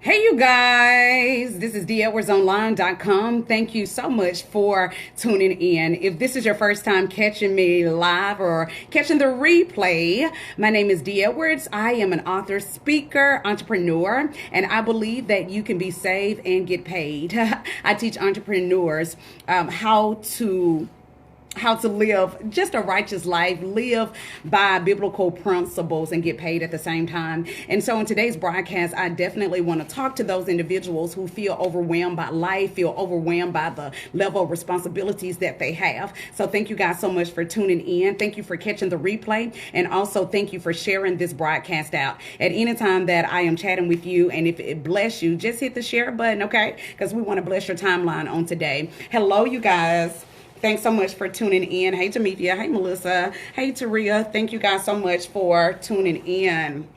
Hey, you guys, this is DeEdwardsOnline.com. Thank you so much for tuning in. If this is your first time catching me live or catching the replay, my name is Dee Edwards. I am an author, speaker, entrepreneur, and I believe that you can be saved and get paid. I teach entrepreneurs how to live just a righteous life, live by biblical principles and get paid at the same time. And so in today's broadcast, I definitely want to talk to those individuals who feel overwhelmed by life, feel overwhelmed by the level of responsibilities that they have. So thank you guys so much for tuning in. Thank you for catching the replay. And also thank you for sharing this broadcast out. At any time that I am chatting with you, and if it bless you, just hit the share button, okay? Because we want to bless your timeline on today. Hello, you guys. Thanks so much for tuning in. Hey, Tamithia. Hey, Melissa. Hey, Taria. Thank you guys so much for tuning in.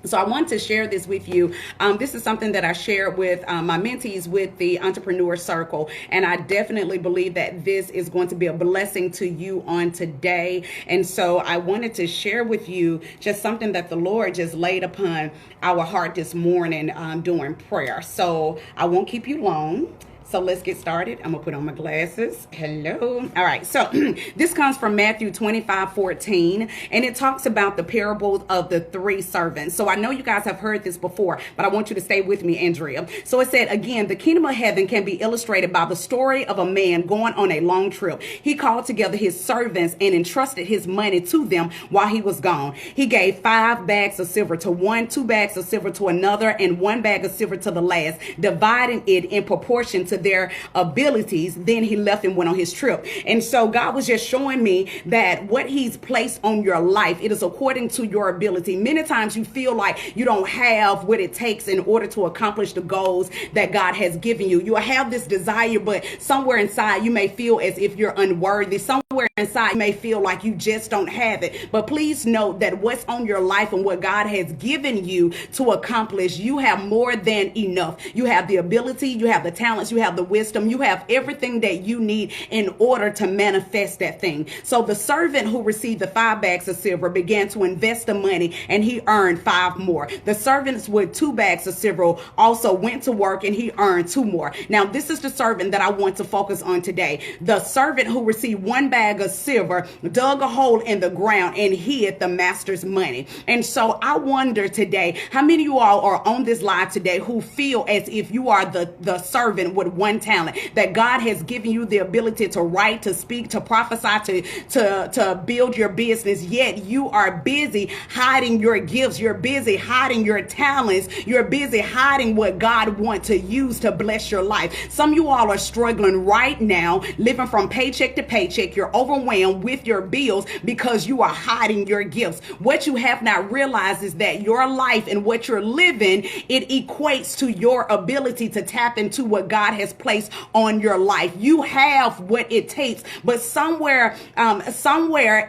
So I want to share this with you. This is something that I share with my mentees with the Entrepreneur Circle. And I definitely believe that this is going to be a blessing to you on today. And so I wanted to share with you just something that the Lord just laid upon our heart this morning during prayer. So I won't keep you long. So let's get started. I'm going to put on my glasses. Hello. All right. So this comes from Matthew 25:14, and it talks about the parables of the three servants. So I know you guys have heard this before, but I want you to stay with me, Andrea. So it said, again, the kingdom of heaven can be illustrated by the story of a man going on a long trip. He called together his servants and entrusted his money to them while he was gone. He gave 5 bags of silver to one, 2 bags of silver to another, and 1 bag of silver to the last, dividing it in proportion to their abilities. Then he left and went on his trip. And so God was just showing me that what he's placed on your life, it is according to your ability. Many times you feel like you don't have what it takes in order to accomplish the goals that God has given you. You have this desire, but somewhere inside you may feel as if you're unworthy. Somewhere inside you may feel like you just don't have it. But please note that what's on your life and what God has given you to accomplish, you have more than enough. You have the ability, you have the talents, you have the wisdom, you have everything that you need in order to manifest that thing. So the servant who received the 5 bags of silver began to invest the money, and he earned 5 more. The servants with 2 bags of silver also went to work, and he earned 2 more. Now this is the servant that I want to focus on today. The servant who received 1 bag of silver dug a hole in the ground and hid the master's money. And so I wonder today, how many of you all are on this live today who feel as if you are the servant with 1 talent, that God has given you the ability to write, to speak, to prophesy, to build your business, yet you are busy hiding your gifts. You're busy hiding your talents. You're busy hiding what God wants to use to bless your life. Some of you all are struggling right now, living from paycheck to paycheck. You're overwhelmed with your bills because you are hiding your gifts. What you have not realized is that your life and what you're living, it equates to your ability to tap into what God has placed on your life. You have what it takes, but somewhere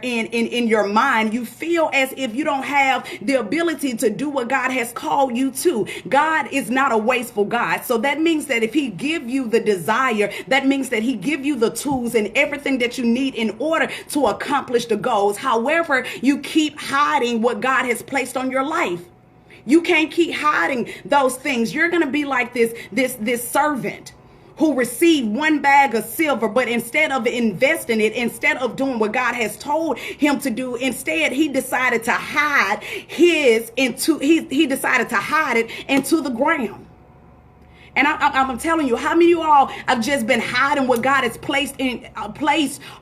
in your mind, you feel as if you don't have the ability to do what God has called you to. God is not a wasteful God. So that means that if he give you the desire, that means that he give you the tools and everything that you need in order to accomplish the goals. However, you keep hiding what God has placed on your life. You can't keep hiding those things. You're going to be like this servant who received 1 bag of silver, but instead of investing it, instead of doing what God has told him to do, instead he decided to hide he decided to hide it into the ground. And I'm telling you, how many of you all have just been hiding what God has placed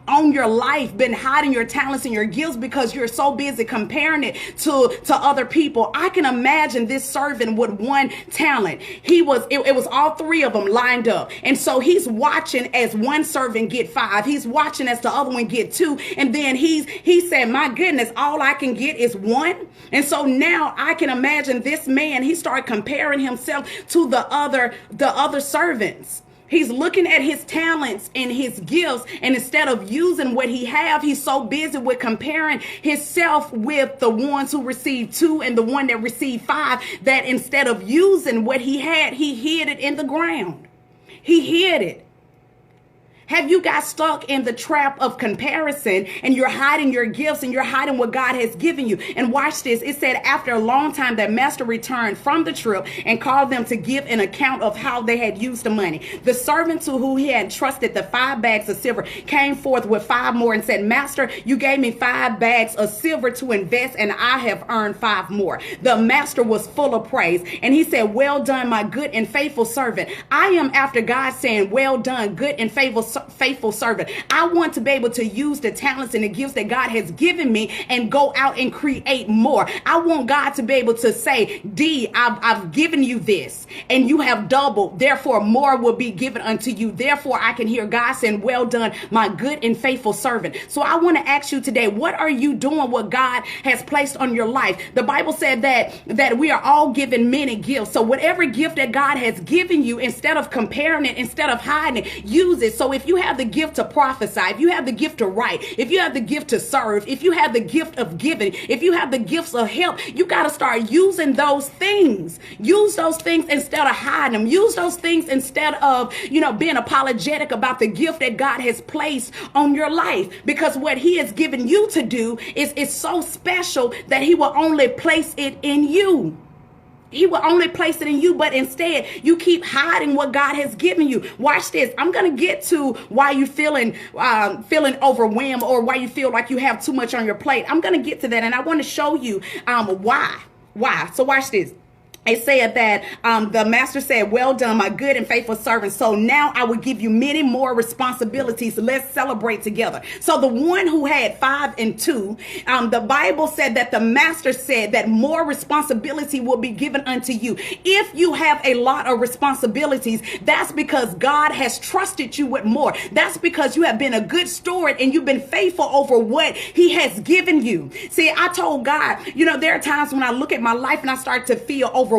on your life, been hiding your talents and your gifts because you're so busy comparing it to other people? I can imagine this servant with 1 talent. It was all 3 of them lined up. And so he's watching as one servant get 5. He's watching as the other one get 2. And then he said, my goodness, all I can get is 1. And so now I can imagine this man, he started comparing himself to the other servants. He's looking at his talents and his gifts, and instead of using what he have, he's so busy with comparing himself with the ones who received 2 and the one that received 5, that instead of using what he had, he hid it in the ground. He hid it. Have you got stuck in the trap of comparison and you're hiding your gifts and you're hiding what God has given you? And watch this. It said after a long time that master returned from the trip and called them to give an account of how they had used the money. The servant to who he had trusted the 5 bags of silver came forth with 5 more and said, Master, you gave me 5 bags of silver to invest and I have earned 5 more. The master was full of praise and he said, well done, my good and faithful servant. I am after God saying, well done, good and faithful servant. I want to be able to use the talents and the gifts that God has given me and go out and create more. I want God to be able to say, Dee, I've given you this and you have doubled. Therefore, more will be given unto you. Therefore, I can hear God saying, well done, my good and faithful servant. So I want to ask you today, what are you doing what God has placed on your life? The Bible said that we are all given many gifts. So whatever gift that God has given you, instead of comparing it, instead of hiding it, use it. So if you have the gift to prophesy, if you have the gift to write, if you have the gift to serve, if you have the gift of giving, if you have the gifts of help, you got to start using those things. Use those things instead of hiding them. Use those things instead of, being apologetic about the gift that God has placed on your life, because what he has given you to do is so special that he will only place it in you. He will only place it in you, but instead you keep hiding what God has given you. Watch this. I'm going to get to why you feeling overwhelmed or why you feel like you have too much on your plate. I'm going to get to that, and I want to show you why. So watch this. It said that the master said, well done, my good and faithful servant. So now I will give you many more responsibilities. Let's celebrate together. So the one who had 5 and 2, the Bible said that the master said that more responsibility will be given unto you. If you have a lot of responsibilities, that's because God has trusted you with more. That's because you have been a good steward and you've been faithful over what he has given you. See, I told God, there are times when I look at my life and I start to feel overwhelmed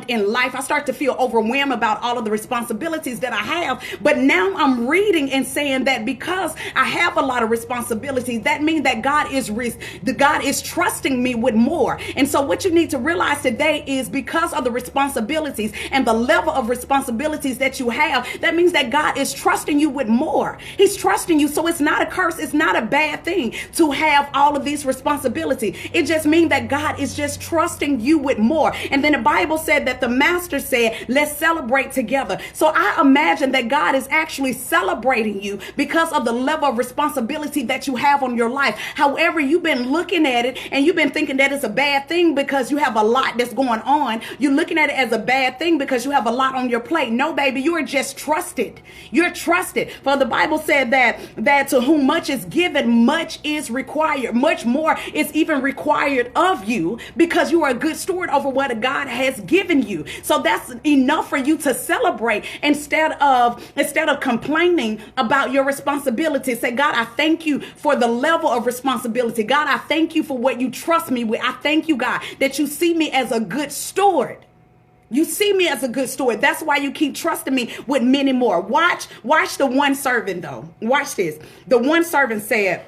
in life. I start to feel overwhelmed about all of the responsibilities that I have. But now I'm reading and saying that because I have a lot of responsibilities, that means that God is trusting me with more. And so what you need to realize today is because of the responsibilities and the level of responsibilities that you have, that means that God is trusting you with more. He's trusting you. So it's not a curse. It's not a bad thing to have all of these responsibilities. It just means that God is just trusting you with more. And then the Bible said that the master said, let's celebrate together. So I imagine that God is actually celebrating you because of the level of responsibility that you have on your life. However, you've been looking at it and you've been thinking that it's a bad thing because you have a lot that's going on. You're looking at it as a bad thing because you have a lot on your plate. No, baby, you are just trusted. You're trusted. For the Bible said that to whom much is given, much is required. Much more is even required of you because you are a good steward over what God has given you. So that's enough for you to celebrate instead of complaining about your responsibility. Say, God, I thank you for the level of responsibility. God, I thank you for what you trust me with. I thank you, God, that you see me as a good steward. You see me as a good steward. That's why you keep trusting me with many more. Watch the one servant though. Watch this. The one servant said,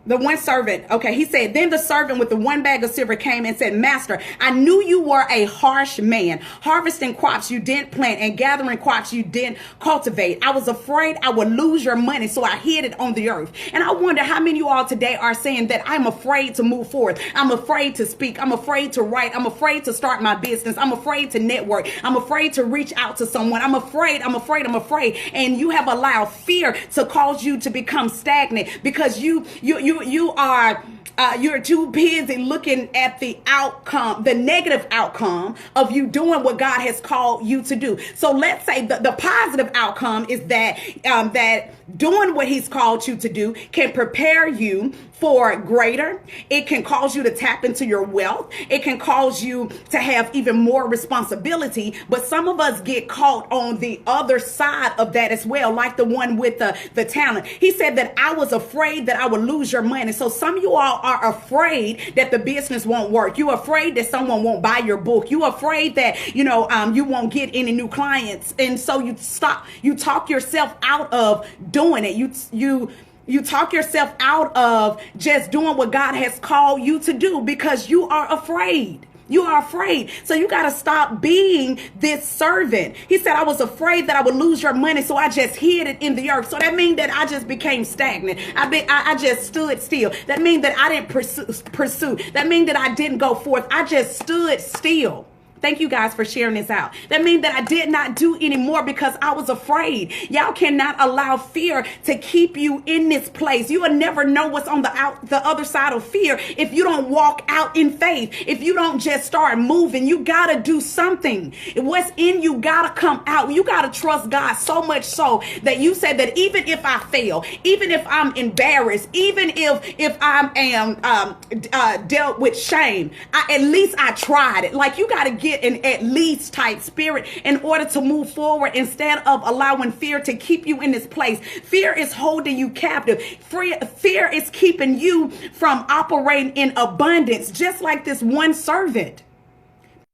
he said, then the servant with the 1 bag of silver came and said, Master, I knew you were a harsh man, harvesting crops you didn't plant and gathering crops you didn't cultivate. I was afraid I would lose your money, so I hid it on the earth. And I wonder how many of you all today are saying that I'm afraid to move forward. I'm afraid to speak. I'm afraid to write. I'm afraid to start my business. I'm afraid to network. I'm afraid to reach out to someone. I'm afraid. And you have allowed fear to cause you to become stagnant because you're too busy looking at the outcome, the negative outcome of you doing what God has called you to do. So let's say the positive outcome is that doing what he's called you to do can prepare you for greater. It can cause you to tap into your wealth. It can cause you to have even more responsibility. But some of us get caught on the other side of that as well, like the one with the talent. He said that I was afraid that I would lose your money. So some of you all are afraid that the business won't work. You're afraid that someone won't buy your book. You're afraid that, you won't get any new clients. And so you talk yourself out of doing it. You talk yourself out of just doing what God has called you to do because you are afraid. You are afraid. So you got to stop being this servant. He said, I was afraid that I would lose your money, so I just hid it in the earth. So that means that I just became stagnant. I just stood still. That means that I didn't pursue. That means that I didn't go forth. I just stood still. Thank you guys for sharing this out. That means that I did not do anymore because I was afraid. Y'all cannot allow fear to keep you in this place. You will never know what's on the other side of fear if you don't walk out in faith. If you don't just start moving, you got to do something. What's in you got to come out. You got to trust God so much so that you said that even if I fail, even if I'm embarrassed, even if I am dealt with shame, at least I tried it. Like, you got to get an at least type spirit in order to move forward instead of allowing fear to keep you in this place. Fear is holding you captive. Fear is keeping you from operating in abundance, just like this one servant.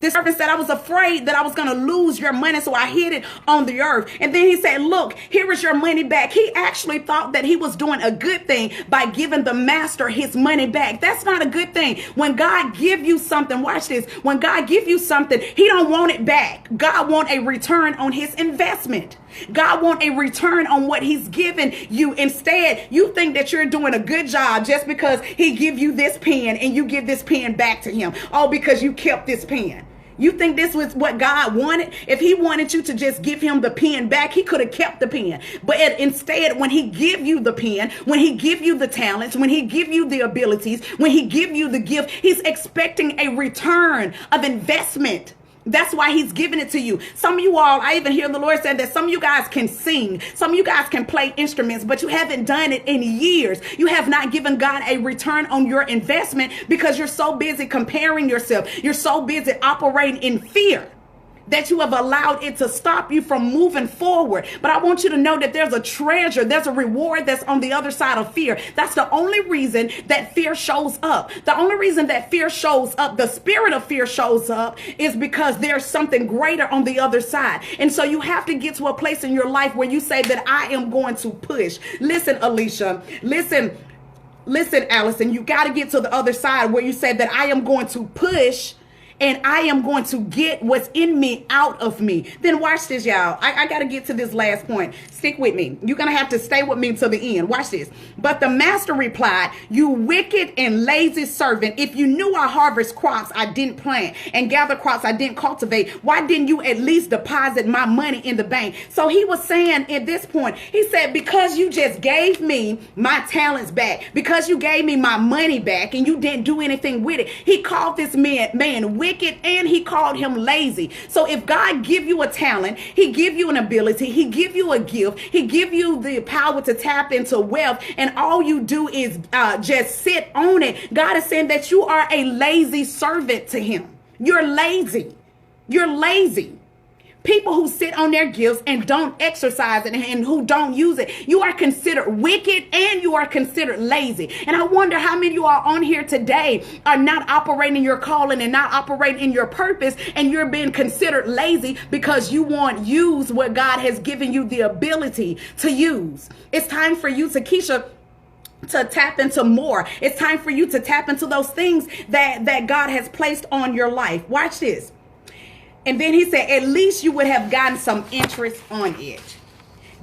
This servant said, I was afraid that I was going to lose your money, so I hid it on the earth. And then he said, look, here is your money back. He actually thought that he was doing a good thing by giving the master his money back. That's not a good thing. When God give you something, watch this. When God give you something, he don't want it back. God want a return on his investment. God want a return on what he's given you. Instead, you think that you're doing a good job just because he give you this pen and you give this pen back to him. Oh, because you kept this pen. You think this was what God wanted? If he wanted you to just give him the pen back, he could have kept the pen. But instead, when he give you the pen, when he give you the talents, when he give you the abilities, when he give you the gift, he's expecting a return of investment. That's why he's giving it to you. Some of you all, I even hear the Lord say that some of you guys can sing. Some of you guys can play instruments, but you haven't done it in years. You have not given God a return on your investment because you're so busy comparing yourself. You're so busy operating in fear that you have allowed it to stop you from moving forward. But I want you to know that there's a treasure, there's a reward that's on the other side of fear. That's the only reason that fear shows up. The only reason that fear shows up, the spirit of fear shows up, is because there's something greater on the other side. And so you have to get to a place in your life where you say that I am going to push. Listen, Alicia, listen, Allison, you got to get to the other side where you say that I am going to push and I am going to get what's in me out of me. Then watch this, y'all. I got to get to this last point. Stick with me. You're going to have to stay with me to the end. Watch this. But the master replied, you wicked and lazy servant, if you knew I harvest crops I didn't plant and gather crops I didn't cultivate, why didn't you at least deposit my money in the bank? So he was saying at this point, he said, because you just gave me my talents back, because you gave me my money back and you didn't do anything with it. He called this man wicked, and he called him lazy. So if God give you a talent, he give you an ability, he give you a gift, he give you the power to tap into wealth, and all you do is just sit on it, God is saying that you are a lazy servant to him. You're lazy. You're lazy. People who sit on their gifts and don't exercise it and who don't use it, you are considered wicked and you are considered lazy. And I wonder how many of you are on here today are not operating in your calling and not operating in your purpose, and you're being considered lazy because you won't use what God has given you the ability to use. It's time for you, Keisha, to tap into more. It's time for you to tap into those things that God has placed on your life. Watch this. And then he said, at least you would have gotten some interest on it.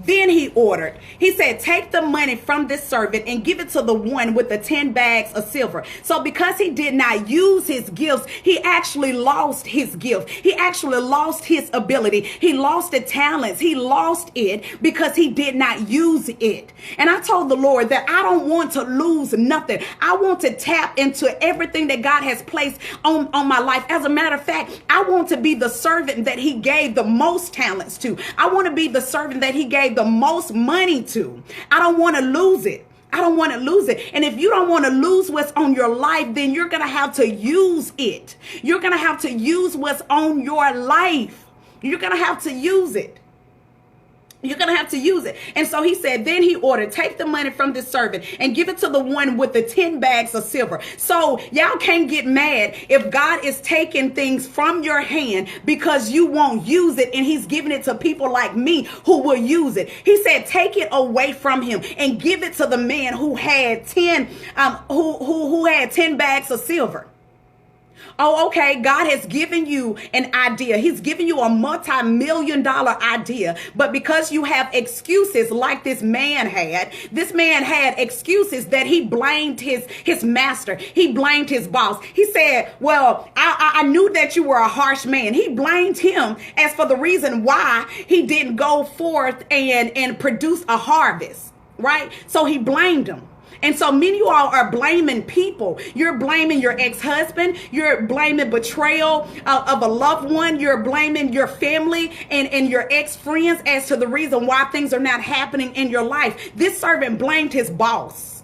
Then he ordered, he said, take the money from this servant and give it to the one with the 10 bags of silver. So because he did not use his gifts, he actually lost his gift. He actually lost his ability. He lost the talents. He lost it because he did not use it. And I told the Lord that I don't want to lose nothing. I want to tap into everything that God has placed on my life. As a matter of fact, I want to be the servant that he gave the most talents to. I want to be the servant that he gave the most money to. I don't want to lose it. I don't want to lose it. And if you don't want to lose what's on your life, then you're going to have to use it. You're going to have to use what's on your life. You're going to have to use it. You're going to have to use it. And so he said, then he ordered, take the money from this servant and give it to the one with the 10 bags of silver. So y'all can't get mad if God is taking things from your hand because you won't use it, and he's giving it to people like me who will use it. He said, take it away from him and give it to the man who had 10 bags of silver. Oh, okay, God has given you an idea. He's given you a multi-million-dollar idea. But because you have excuses like this man had excuses that he blamed his master. He blamed his boss. He said, well, I knew that you were a harsh man. He blamed him as for the reason why he didn't go forth and produce a harvest, right? So he blamed him. And so many of you all are blaming people. You're blaming your ex-husband. You're blaming betrayal of a loved one. You're blaming your family and your ex-friends as to the reason why things are not happening in your life. This servant blamed his boss.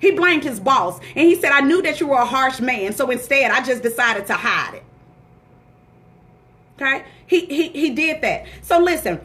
He blamed his boss. And he said, I knew that you were a harsh man. So instead, I just decided to hide it. Okay? He did that. So listen.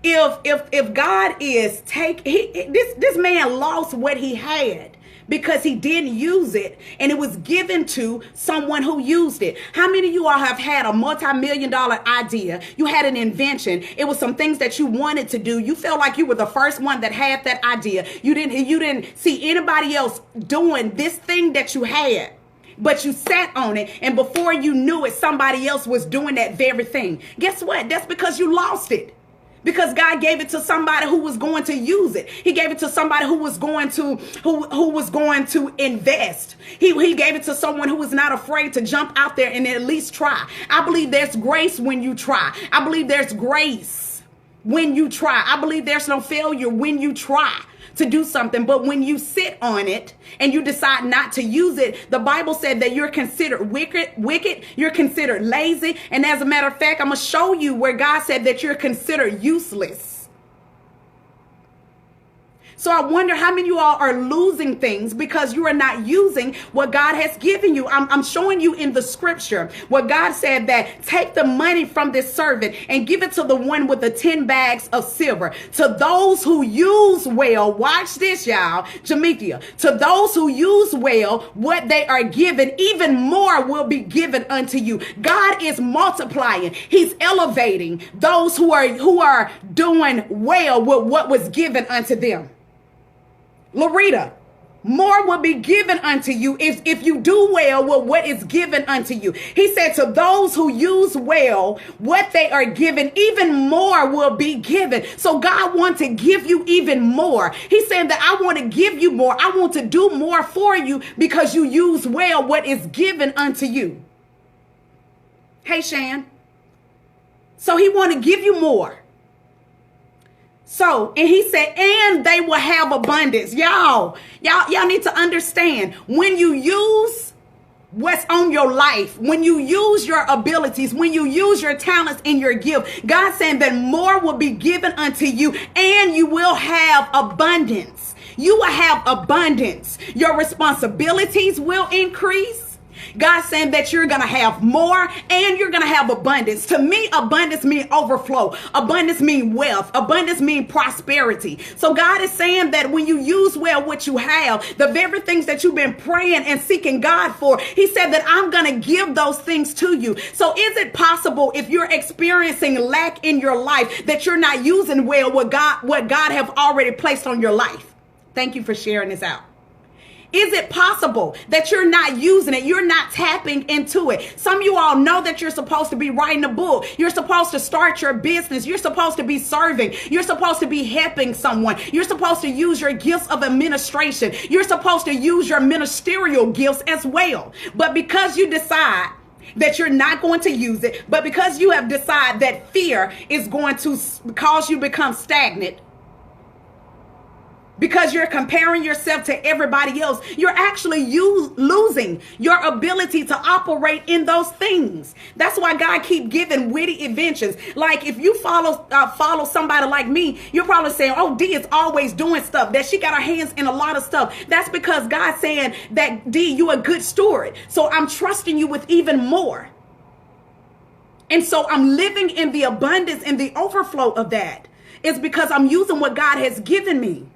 If God is this man lost what he had because he didn't use it, and it was given to someone who used it. How many of you all have had a multi-million-dollar idea? You had an invention. It was some things that you wanted to do. You felt like you were the first one that had that idea. You didn't see anybody else doing this thing that you had. But you sat on it, and before you knew it, somebody else was doing that very thing. Guess what? That's because you lost it. Because God gave it to somebody who was going to use it. He gave it to somebody who was going to invest. He gave it to someone who was not afraid to jump out there and at least try. I believe there's grace when you try. I believe there's grace when you try. I believe there's no failure when you try to do something. But when you sit on it and you decide not to use it, the Bible said that you're considered wicked, you're considered lazy. And as a matter of fact, I'm going to show you where God said that you're considered useless. So I wonder how many of you all are losing things because you are not using what God has given you. I'm showing you in the scripture what God said, that take the money from this servant and give it to the one with the 10 bags of silver. To those who use well, watch this, y'all, Jamaica. To those who use well, what they are given, even more will be given unto you. God is multiplying. He's elevating those who are doing well with what was given unto them. Loretta, more will be given unto you if you do well with what is given unto you. He said, to those who use well what they are given, even more will be given. So God wants to give you even more. He's saying that I want to give you more. I want to do more for you because you use well what is given unto you. Hey, Shan. So he want to give you more. So, and he said, and they will have abundance. Y'all need to understand, when you use what's on your life, when you use your abilities, when you use your talents and your gift, God's saying that more will be given unto you, and you will have abundance. You will have abundance. Your responsibilities will increase. God's saying that you're going to have more and you're going to have abundance. To me, abundance means overflow. Abundance means wealth. Abundance means prosperity. So God is saying that when you use well what you have, the very things that you've been praying and seeking God for, he said that I'm going to give those things to you. So is it possible, if you're experiencing lack in your life, that you're not using well what God have already placed on your life? Thank you for sharing this out. Is it possible that you're not using it? You're not tapping into it. Some of you all know that you're supposed to be writing a book. You're supposed to start your business. You're supposed to be serving. You're supposed to be helping someone. You're supposed to use your gifts of administration. You're supposed to use your ministerial gifts as well. But because you decide that you're not going to use it, but because you have decided that fear is going to cause you to become stagnant, because you're comparing yourself to everybody else, you're actually losing your ability to operate in those things. That's why God keep giving witty inventions. Like if you follow somebody like me, you're probably saying, oh, Dee is always doing stuff, that she got her hands in a lot of stuff. That's because God's saying that, Dee, you a good steward. So I'm trusting you with even more. And so I'm living in the abundance and the overflow of that. It's because I'm using what God has given me.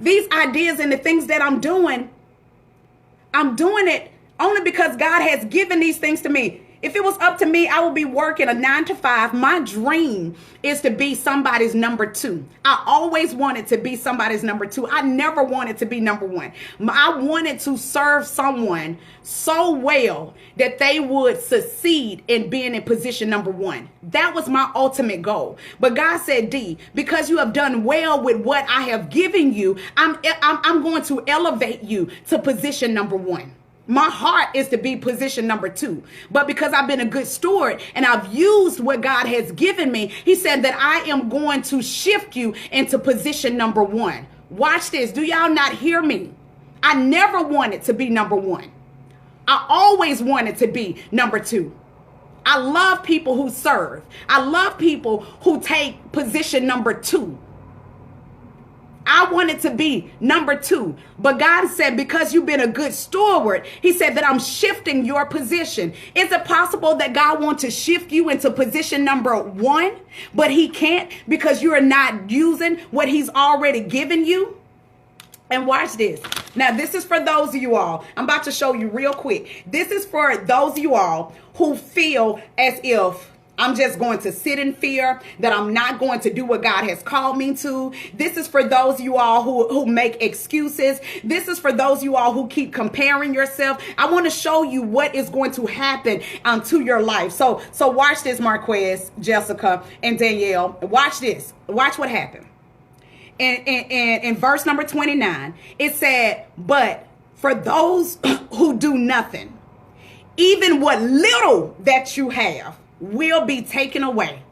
These ideas and the things that I'm doing it only because God has given these things to me. If it was up to me, I would be working a 9 to 5. My dream is to be somebody's number 2. I always wanted to be somebody's number 2. I never wanted to be number 1. I wanted to serve someone so well that they would succeed in being in position number 1. That was my ultimate goal. But God said, D, because you have done well with what I have given you, I'm going to elevate you to position number 1. My heart is to be position number 2. But because I've been a good steward and I've used what God has given me, he said that I am going to shift you into position number 1. Watch this. Do y'all not hear me? I never wanted to be number 1. I always wanted to be number 2. I love people who serve. I love people who take position number 2. I wanted to be number 2. But God said, because you've been a good steward, he said that I'm shifting your position. Is it possible that God wants to shift you into position number 1, but he can't because you're not using what he's already given you? And watch this. Now, this is for those of you all. I'm about to show you real quick. This is for those of you all who feel as if I'm just going to sit in fear, that I'm not going to do what God has called me to. This is for those of you all who make excuses. This is for those of you all who keep comparing yourself. I want to show you what is going to happen to your life. So watch this, Marquez, Jessica, and Danielle. Watch this. Watch what happened. In verse number 29, it said, but for those who do nothing, even what little that you have will be taken away.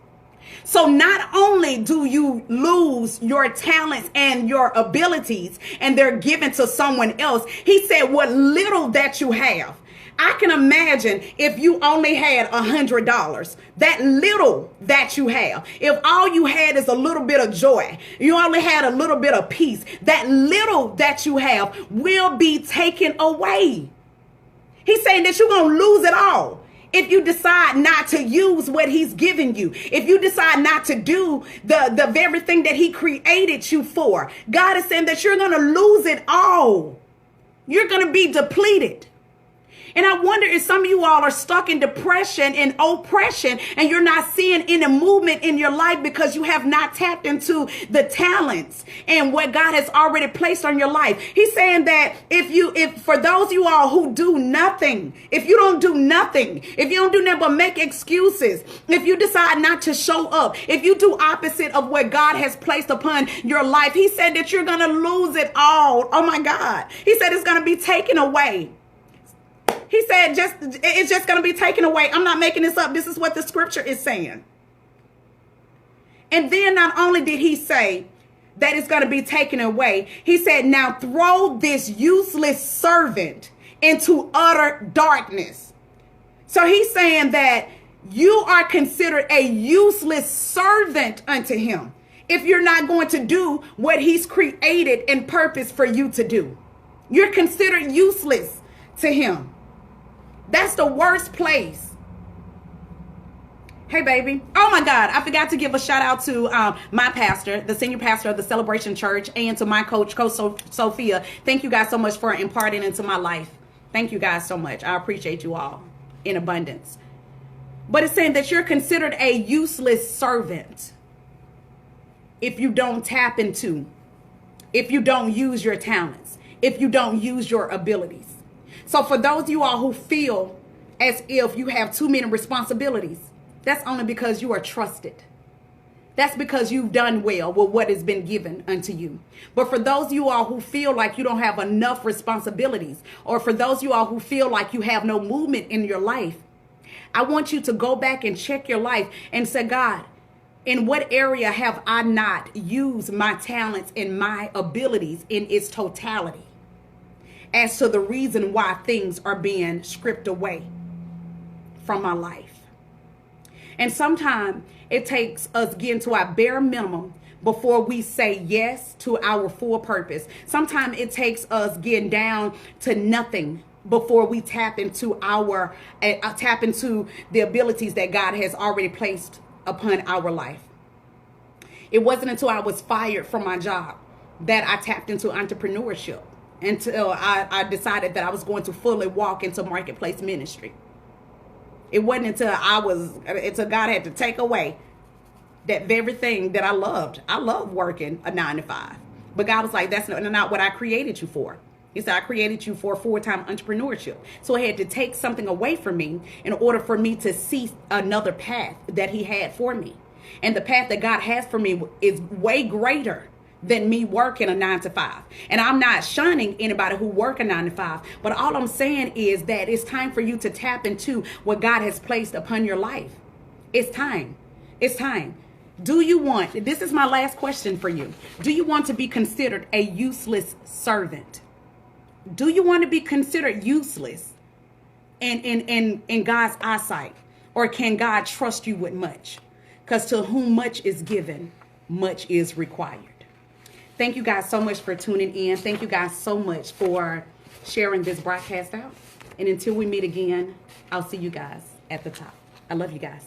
So not only do you lose your talents and your abilities and they're given to someone else, he said what little that you have. I can imagine if you only had $100, that little that you have, if all you had is a little bit of joy, you only had a little bit of peace, that little that you have will be taken away. He's saying that you're going to lose it all if you decide not to use what he's given you, if you decide not to do the very thing that he created you for. God is saying that you're going to lose it all. You're going to be depleted. And I wonder if some of you all are stuck in depression and oppression and you're not seeing any movement in your life because you have not tapped into the talents and what God has already placed on your life. He's saying that if for those of you all who do nothing, if you don't do nothing, if you don't do nothing but make excuses, if you decide not to show up, if you do opposite of what God has placed upon your life, he said that you're going to lose it all. Oh my God. He said it's going to be taken away. He said it's just going to be taken away. I'm not making this up. This is what the scripture is saying. And then not only did he say that it's going to be taken away, he said, now throw this useless servant into utter darkness. So he's saying that you are considered a useless servant unto him if you're not going to do what he's created and purposed for you to do. You're considered useless to him. That's the worst place. Hey, baby. Oh, my God. I forgot to give a shout out to my pastor, the senior pastor of the Celebration Church, and to my coach Sophia. Thank you guys so much for imparting into my life. Thank you guys so much. I appreciate you all in abundance. But it's saying that you're considered a useless servant if you don't tap into, if you don't use your talents, if you don't use your abilities. So for those of you all who feel as if you have too many responsibilities, that's only because you are trusted. That's because you've done well with what has been given unto you. But for those of you all who feel like you don't have enough responsibilities, or for those of you all who feel like you have no movement in your life, I want you to go back and check your life and say, God, in what area have I not used my talents and my abilities in its totality? As to the reason why things are being stripped away from my life. And sometimes it takes us getting to our bare minimum before we say yes to our full purpose. Sometimes it takes us getting down to nothing before we tap into the abilities that God has already placed upon our life. It wasn't until I was fired from my job that I tapped into entrepreneurship, until I decided that I was going to fully walk into marketplace ministry. It wasn't until God had to take away that very thing that I loved. I love working a 9 to 5. But God was like, that's not what I created you for. He said, I created you for full-time entrepreneurship. So he had to take something away from me in order for me to see another path that he had for me. And the path that God has for me is way greater than me working a 9 to 5. And I'm not shunning anybody who work a 9 to 5. But all I'm saying is that it's time for you to tap into what God has placed upon your life. It's time. It's time. Do you want, this is my last question for you. Do you want to be considered a useless servant? Do you want to be considered useless in God's eyesight? Or can God trust you with much? Because to whom much is given, much is required. Thank you guys so much for tuning in. Thank you guys so much for sharing this broadcast out. And until we meet again, I'll see you guys at the top. I love you guys.